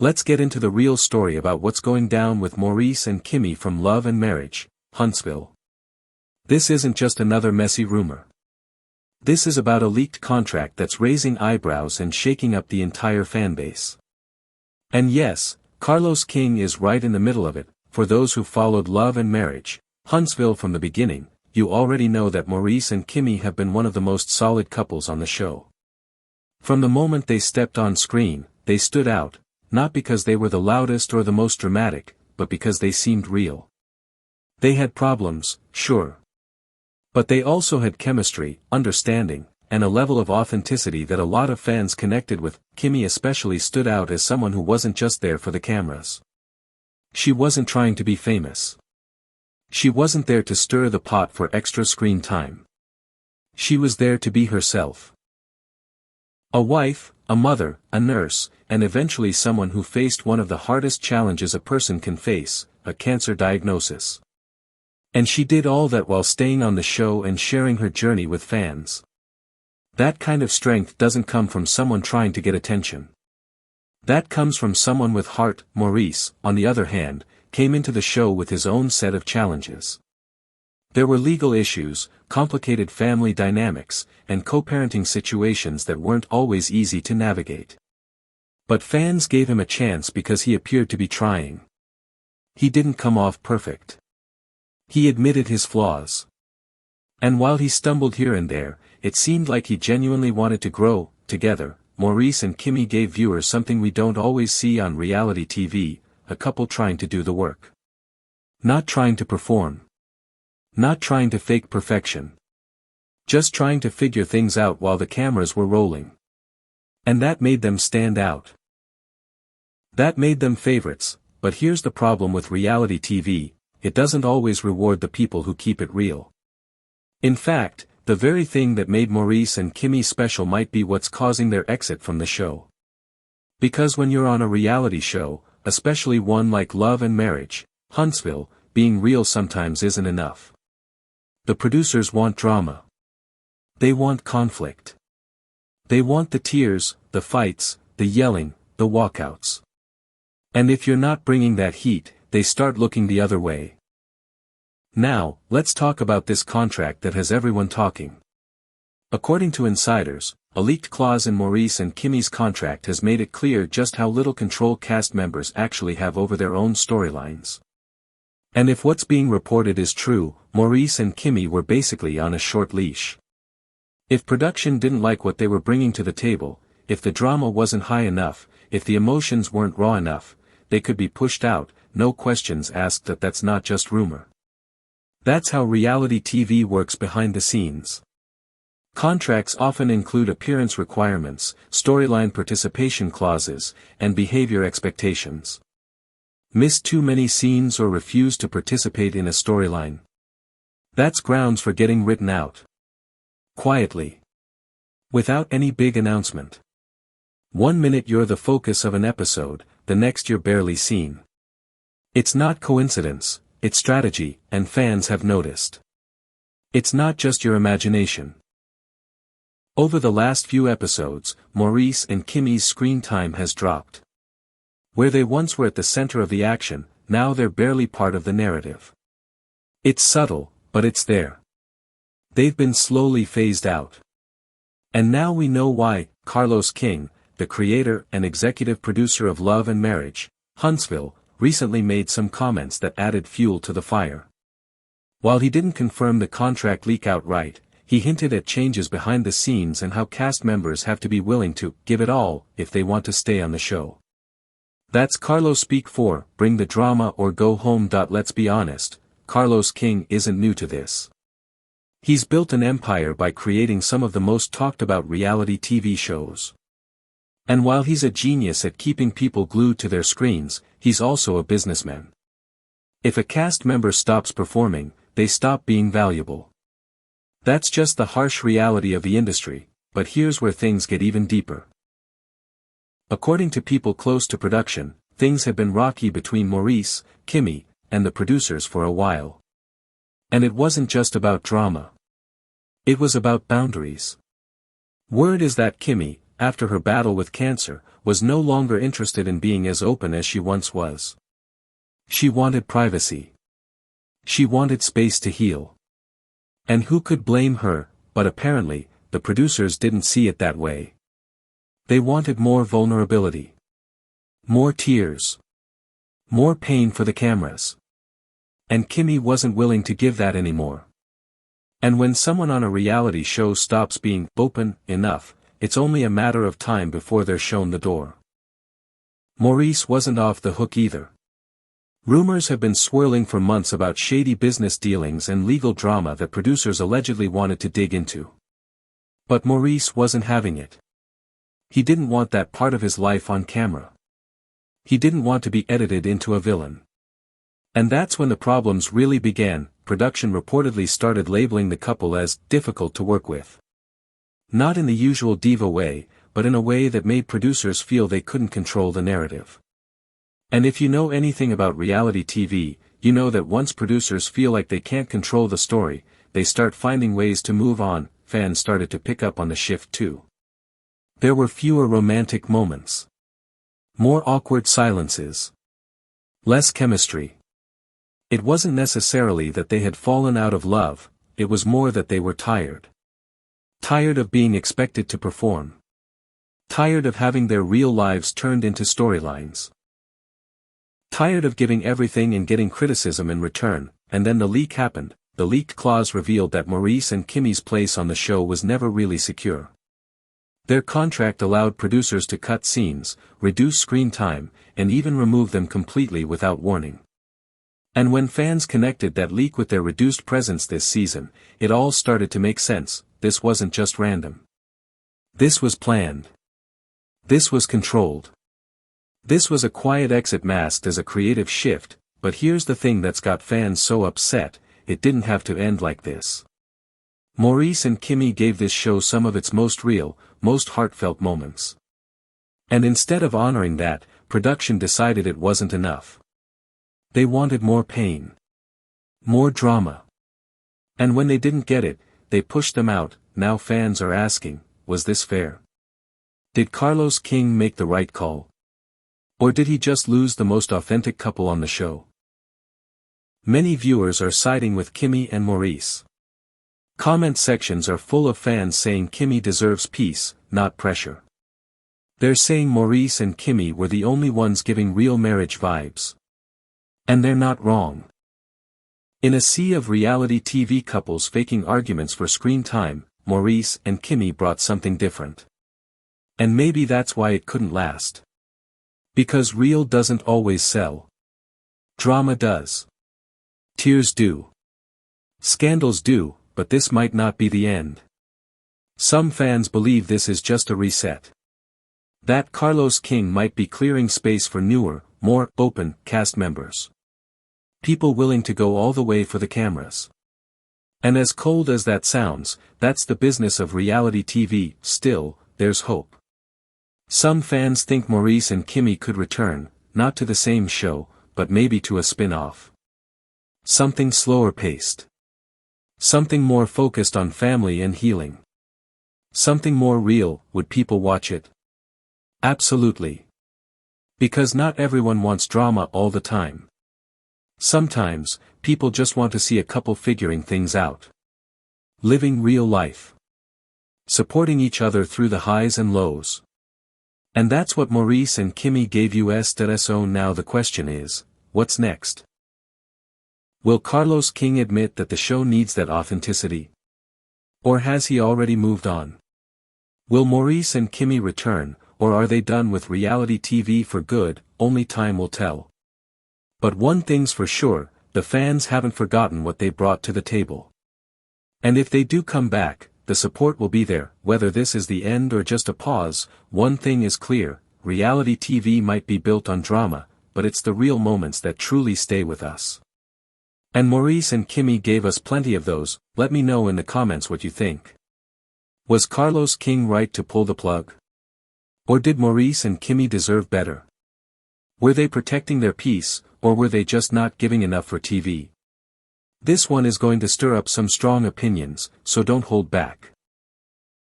Let's get into the real story about what's going down with Maurice and Kimmy from Love and Marriage, Huntsville. This isn't just another messy rumor. This is about a leaked contract that's raising eyebrows and shaking up the entire fanbase. And yes, Carlos King is right in the middle of it. For those who followed Love and Marriage, Huntsville from the beginning, you already know that Maurice and Kimmy have been one of the most solid couples on the show. From the moment they stepped on screen, they stood out, not because they were the loudest or the most dramatic, but because they seemed real. They had problems, sure. But they also had chemistry, understanding, and a level of authenticity that a lot of fans connected with. Kimmy especially stood out as someone who wasn't just there for the cameras. She wasn't trying to be famous. She wasn't there to stir the pot for extra screen time. She was there to be herself. A wife, a mother, a nurse, and eventually someone who faced one of the hardest challenges a person can face, a cancer diagnosis. And she did all that while staying on the show and sharing her journey with fans. That kind of strength doesn't come from someone trying to get attention. That comes from someone with heart. Maurice, on the other hand, came into the show with his own set of challenges. There were legal issues, complicated family dynamics, and co-parenting situations that weren't always easy to navigate. But fans gave him a chance because he appeared to be trying. He didn't come off perfect. He admitted his flaws. And while he stumbled here and there, it seemed like he genuinely wanted to grow. Together, Maurice and Kimmy gave viewers something we don't always see on reality TV, a couple trying to do the work. Not trying to perform. Not trying to fake perfection. Just trying to figure things out while the cameras were rolling. And that made them stand out. That made them favorites. But here's the problem with reality TV, it doesn't always reward the people who keep it real. In fact, the very thing that made Maurice and Kimmy special might be what's causing their exit from the show. Because when you're on a reality show, especially one like Love and Marriage, Huntsville, being real sometimes isn't enough. The producers want drama. They want conflict. They want the tears, the fights, the yelling, the walkouts. And if you're not bringing that heat, they start looking the other way. Now, let's talk about this contract that has everyone talking. According to insiders, a leaked clause in Maurice and Kimmy's contract has made it clear just how little control cast members actually have over their own storylines. And if what's being reported is true, Maurice and Kimmy were basically on a short leash. If production didn't like what they were bringing to the table, if the drama wasn't high enough, if the emotions weren't raw enough, they could be pushed out, no questions asked. That's not just rumor. That's how reality TV works behind the scenes. Contracts often include appearance requirements, storyline participation clauses, and behavior expectations. Miss too many scenes or refuse to participate in a storyline. That's grounds for getting written out. Quietly. Without any big announcement. 1 minute you're the focus of an episode, the next you're barely seen. It's not coincidence, it's strategy, and fans have noticed. It's not just your imagination. Over the last few episodes, Maurice and Kimmy's screen time has dropped. Where they once were at the center of the action, now they're barely part of the narrative. It's subtle, but it's there. They've been slowly phased out. And now we know why. Carlos King, the creator and executive producer of Love and Marriage, Huntsville, recently made some comments that added fuel to the fire. While he didn't confirm the contract leak outright, he hinted at changes behind the scenes and how cast members have to be willing to give it all if they want to stay on the show. That's Carlos speak for, bring the drama or go home. Let's be honest, Carlos King isn't new to this. He's built an empire by creating some of the most talked about reality TV shows. And while he's a genius at keeping people glued to their screens, he's also a businessman. If a cast member stops performing, they stop being valuable. That's just the harsh reality of the industry, but here's where things get even deeper. According to people close to production, things have been rocky between Maurice, Kimmy, and the producers for a while. And it wasn't just about drama. It was about boundaries. Word is that Kimmy, after her battle with cancer, was no longer interested in being as open as she once was. She wanted privacy. She wanted space to heal. And who could blame her? But apparently, the producers didn't see it that way. They wanted more vulnerability. More tears. More pain for the cameras. And Kimmy wasn't willing to give that anymore. And when someone on a reality show stops being open enough, it's only a matter of time before they're shown the door. Maurice wasn't off the hook either. Rumors have been swirling for months about shady business dealings and legal drama that producers allegedly wanted to dig into. But Maurice wasn't having it. He didn't want that part of his life on camera. He didn't want to be edited into a villain. And that's when the problems really began. Production reportedly started labeling the couple as difficult to work with. Not in the usual diva way, but in a way that made producers feel they couldn't control the narrative. And if you know anything about reality TV, you know that once producers feel like they can't control the story, they start finding ways to move on. Fans started to pick up on the shift too. There were fewer romantic moments. More awkward silences. Less chemistry. It wasn't necessarily that they had fallen out of love, it was more that they were tired. Tired of being expected to perform. Tired of having their real lives turned into storylines. Tired of giving everything and getting criticism in return. And then the leak happened. The leaked clause revealed that Maurice and Kimmy's place on the show was never really secure. Their contract allowed producers to cut scenes, reduce screen time, and even remove them completely without warning. And when fans connected that leak with their reduced presence this season, it all started to make sense. This wasn't just random. This was planned. This was controlled. This was a quiet exit masked as a creative shift, but here's the thing that's got fans so upset, it didn't have to end like this. Maurice and Kimmy gave this show some of its most real, most heartfelt moments. And instead of honoring that, production decided it wasn't enough. They wanted more pain. More drama. And when they didn't get it, they pushed them out. Now fans are asking, was this fair? Did Carlos King make the right call? Or did he just lose the most authentic couple on the show? Many viewers are siding with Kimmy and Maurice. Comment sections are full of fans saying Kimmy deserves peace, not pressure. They're saying Maurice and Kimmy were the only ones giving real marriage vibes. And they're not wrong. In a sea of reality TV couples faking arguments for screen time, Maurice and Kimmy brought something different. And maybe that's why it couldn't last. Because real doesn't always sell. Drama does. Tears do. Scandals do, but this might not be the end. Some fans believe this is just a reset. That Carlos King might be clearing space for newer, more open cast members. People willing to go all the way for the cameras. And as cold as that sounds, that's the business of reality TV. Still, there's hope. Some fans think Maurice and Kimmy could return, not to the same show, but maybe to a spin-off. Something slower paced. Something more focused on family and healing. Something more real. Would people watch it? Absolutely. Because not everyone wants drama all the time. Sometimes, people just want to see a couple figuring things out. Living real life. Supporting each other through the highs and lows. And that's what Maurice and Kimmy gave us. So now the question is, what's next? Will Carlos King admit that the show needs that authenticity? Or has he already moved on? Will Maurice and Kimmy return, or are they done with reality TV for good? Only time will tell. But one thing's for sure, the fans haven't forgotten what they brought to the table. And if they do come back, the support will be there. Whether this is the end or just a pause, one thing is clear, reality TV might be built on drama, but it's the real moments that truly stay with us. And Maurice and Kimmy gave us plenty of those. Let me know in the comments what you think. Was Carlos King right to pull the plug? Or did Maurice and Kimmy deserve better? Were they protecting their peace, or were they just not giving enough for TV? This one is going to stir up some strong opinions, so don't hold back.